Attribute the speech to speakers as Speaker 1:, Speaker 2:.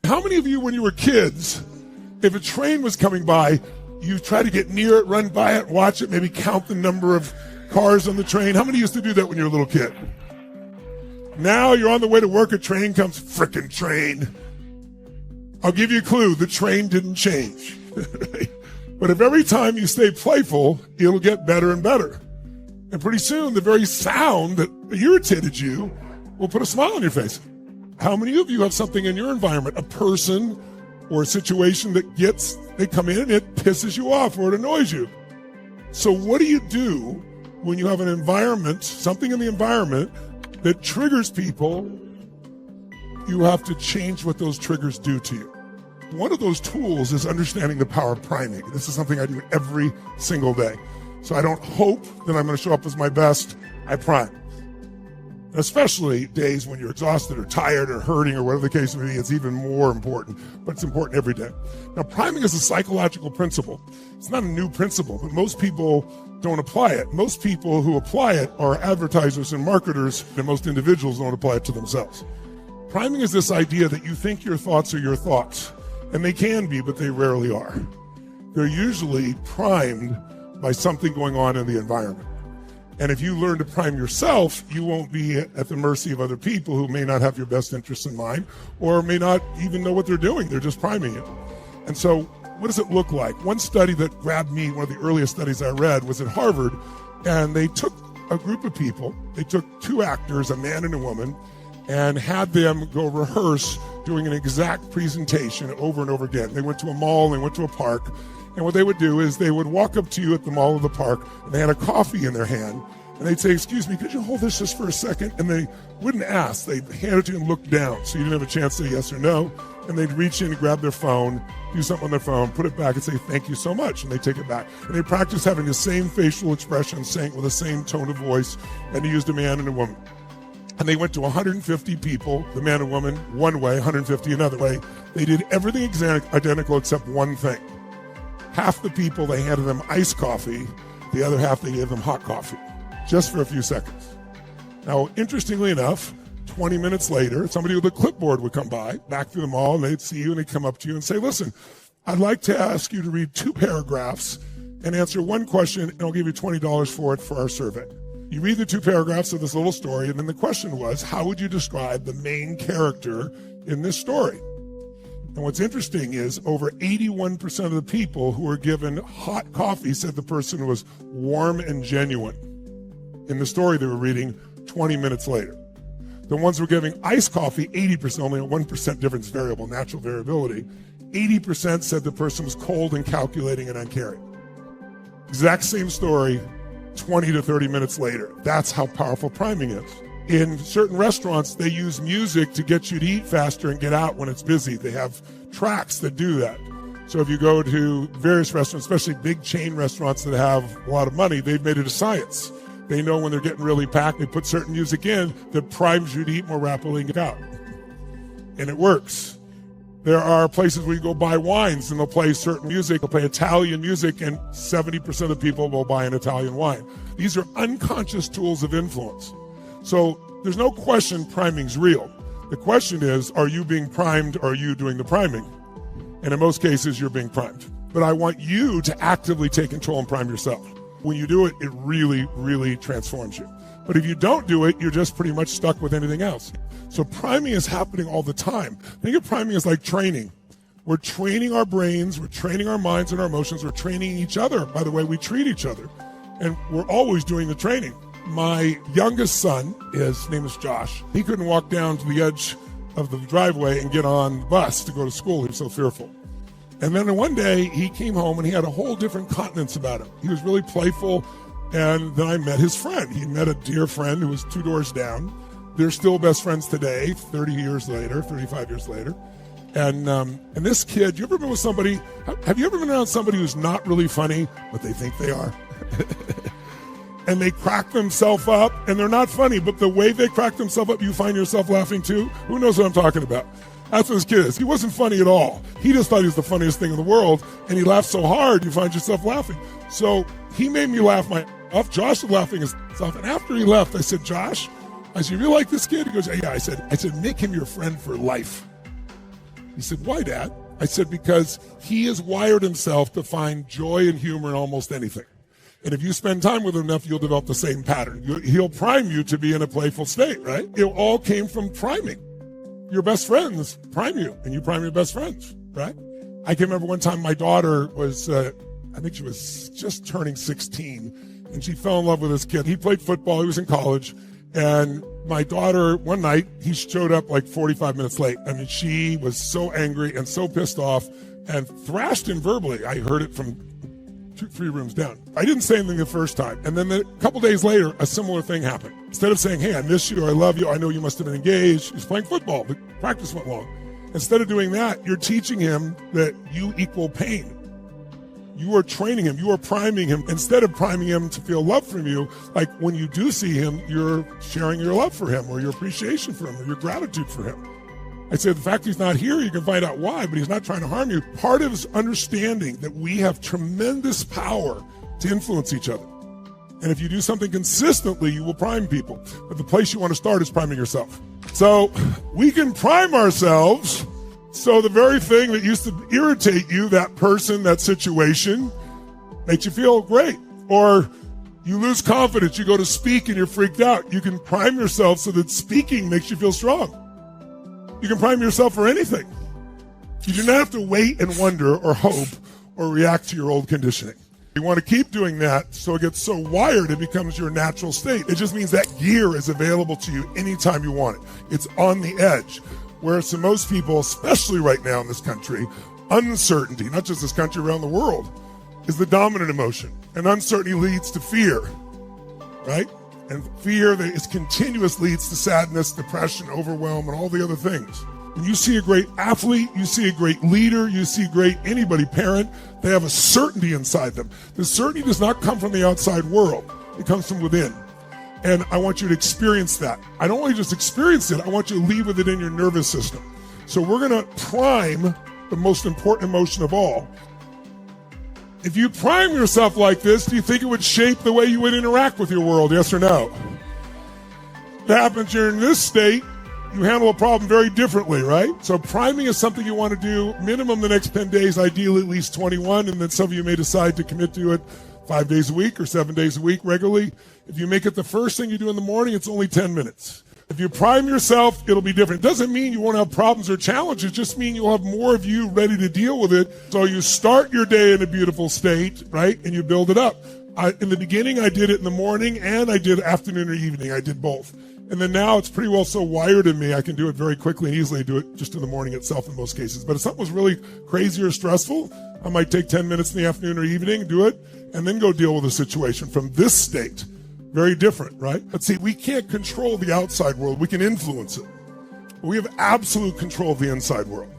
Speaker 1: How many of you, when you were kids, if a train was coming by, you try to get near it, run by it, watch it, maybe count the number of cars on the train? How many used to do that when you were a little kid? Now you're on the way to work, a train comes, frickin' train. I'll give you a clue, the train didn't change. But if every time you stay playful, it'll get better and better. And pretty soon, the very sound that irritated you will put a smile on your face. How many of you have something in your environment, a person or a situation that they come in and it pisses you off or it annoys you? So what do you do when you have an environment, something in the environment that triggers people? You have to change what those triggers do to you. One of those tools is understanding the power of priming. This is something I do every single day. So I don't hope that I'm going to show up as my best. I prime. Especially days when you're exhausted or tired or hurting or whatever the case may be, it's even more important, but it's important every day. Now, priming is a psychological principle. It's not a new principle, but most people don't apply it. Most people who apply it are advertisers and marketers, and most individuals don't apply it to themselves. Priming is this idea that you think your thoughts are your thoughts, and they can be, but they rarely are. They're usually primed by something going on in the environment. And if you learn to prime yourself, you won't be at the mercy of other people who may not have your best interests in mind or may not even know what they're doing. They're just priming you. And so what does it look like? One study that grabbed me, one of the earliest studies I read, was at Harvard, and they took a group of people, they took two actors, a man and a woman, and had them go rehearse doing an exact presentation over and over again. They went to a mall, they went to a park, and what they would do is they would walk up to you at the mall or the park, and they had a coffee in their hand, and they'd say, "Excuse me, could you hold this just for a second?" And they wouldn't ask. They'd hand it to you and look down, so you didn't have a chance to say yes or no. And they'd reach in and grab their phone, do something on their phone, put it back and say, "Thank you so much," and they take it back. And they practice having the same facial expression, saying it with the same tone of voice, and they used a man and a woman. And they went to 150 people, the man and woman, one way, 150 another way. They did everything identical except one thing. Half the people, they handed them iced coffee. The other half, they gave them hot coffee, just for a few seconds. Now, interestingly enough, 20 minutes later, somebody with a clipboard would come by, back through the mall, and they'd see you, and they'd come up to you and say, "Listen, I'd like to ask you to read 2 paragraphs and answer one question, and I'll give you $20 for it for our survey." You read the 2 paragraphs of this little story, and then the question was, how would you describe the main character in this story? And what's interesting is over 81% of the people who were given hot coffee said the person was warm and genuine. In the story they were reading 20 minutes later. The ones who were giving iced coffee, 80%, only a 1% difference variable, natural variability, 80% said the person was cold and calculating and uncaring. Exact same story, 20 to 30 minutes later. That's how powerful priming is. In certain restaurants, they use music to get you to eat faster and get out when it's busy. They have tracks that do that. So if you go to various restaurants, especially big chain restaurants that have a lot of money, they've made it a science. They know when they're getting really packed, they put certain music in that primes you to eat more rapidly and get out. And it works. There are places where you go buy wines and they'll play certain music. They'll play Italian music and 70% of the people will buy an Italian wine. These are unconscious tools of influence. So there's no question priming's real. The question is, are you being primed or are you doing the priming? And in most cases, you're being primed. But I want you to actively take control and prime yourself. When you do it, it really, really transforms you. But if you don't do it, you're just pretty much stuck with anything else. So priming is happening all the time. Think of priming as like training. We're training our brains, we're training our minds and our emotions, we're training each other by the way we treat each other. And we're always doing the training. My youngest son, his name is Josh, he couldn't walk down to the edge of the driveway and get on the bus to go to school. He was so fearful. And then one day he came home and he had a whole different countenance about him. He was really playful. And then I met his friend. He met a dear friend who was 2 doors down. They're still best friends today, 30 years later, 35 years later. And this kid, you ever been with somebody, have you ever been around somebody who's not really funny, but they think they are? And they crack themselves up, and they're not funny, but the way they crack themselves up, you find yourself laughing too? Who knows what I'm talking about? That's what this kid is. He wasn't funny at all. He just thought he was the funniest thing in the world, and he laughed so hard, you find yourself laughing. So he made me laugh my off. Josh was laughing himself, and after he left, I said, "Josh," I said, "you really like this kid?" He goes, "Yeah." I said, "Make him your friend for life." He said, why, Dad? I said, because he has wired himself to find joy and humor in almost anything. And if you spend time with him enough, you'll develop the same pattern. He'll prime you to be in a playful state, right? It all came from priming. Your best friends prime you, and you prime your best friends, right? I can remember one time my daughter was, I think she was just turning 16, and she fell in love with this kid. He played football. He was in college. And my daughter, one night, he showed up like 45 minutes late. I mean, she was so angry and so pissed off and thrashed him verbally. I heard it from 2-3 rooms down. I didn't say anything the first time. And then a couple days later, a similar thing happened. Instead of saying, hey, I miss you, or I love you, I know you must have been engaged. He was playing football, but practice went long. Instead of doing that, you're teaching him that you equal pain. You are training him. You are priming him. Instead of priming him to feel love from you, like when you do see him, you're sharing your love for him or your appreciation for him or your gratitude for him. I said, the fact he's not here, you can find out why, but he's not trying to harm you. Part of his understanding that we have tremendous power to influence each other. And if you do something consistently, you will prime people. But the place you want to start is priming yourself. So we can prime ourselves. So the very thing that used to irritate you, that person, that situation, makes you feel great. Or you lose confidence, you go to speak and you're freaked out. You can prime yourself so that speaking makes you feel strong. You can prime yourself for anything. You do not have to wait and wonder or hope or react to your old conditioning. You want to keep doing that so it gets so wired it becomes your natural state. It just means that gear is available to you anytime you want it. It's on the edge. Whereas to most people, especially right now in this country, uncertainty, not just this country, around the world, is the dominant emotion. And uncertainty leads to fear, right? And fear that is continuous leads to sadness, depression, overwhelm, and all the other things. When you see a great athlete, you see a great leader, you see anybody, parent, they have a certainty inside them. The certainty does not come from the outside world. It comes from within. And I want you to experience that. I don't want you to just experience it. I want you to leave with it in your nervous system. So we're going to prime the most important emotion of all. If you prime yourself like this, do you think it would shape the way you would interact with your world? Yes or no? That happens you're in this state, you handle a problem very differently, right? So priming is something you want to do minimum the next 10 days, ideally at least 21, and then some of you may decide to commit to it 5 days a week or 7 days a week regularly. If you make it the first thing you do in the morning, it's only 10 minutes. If you prime yourself, it'll be different. It doesn't mean you won't have problems or challenges. It just means you'll have more of you ready to deal with it. So you start your day in a beautiful state, right? And you build it up. In the beginning, I did it in the morning and I did afternoon or evening. I did both. And then now it's pretty well so wired in me, I can do it very quickly and easily, do it just in the morning itself in most cases. But if something was really crazy or stressful, I might take 10 minutes in the afternoon or evening, do it, and then go deal with the situation from this state. Very different, right? But see, we can't control the outside world. We can influence it. But we have absolute control of the inside world.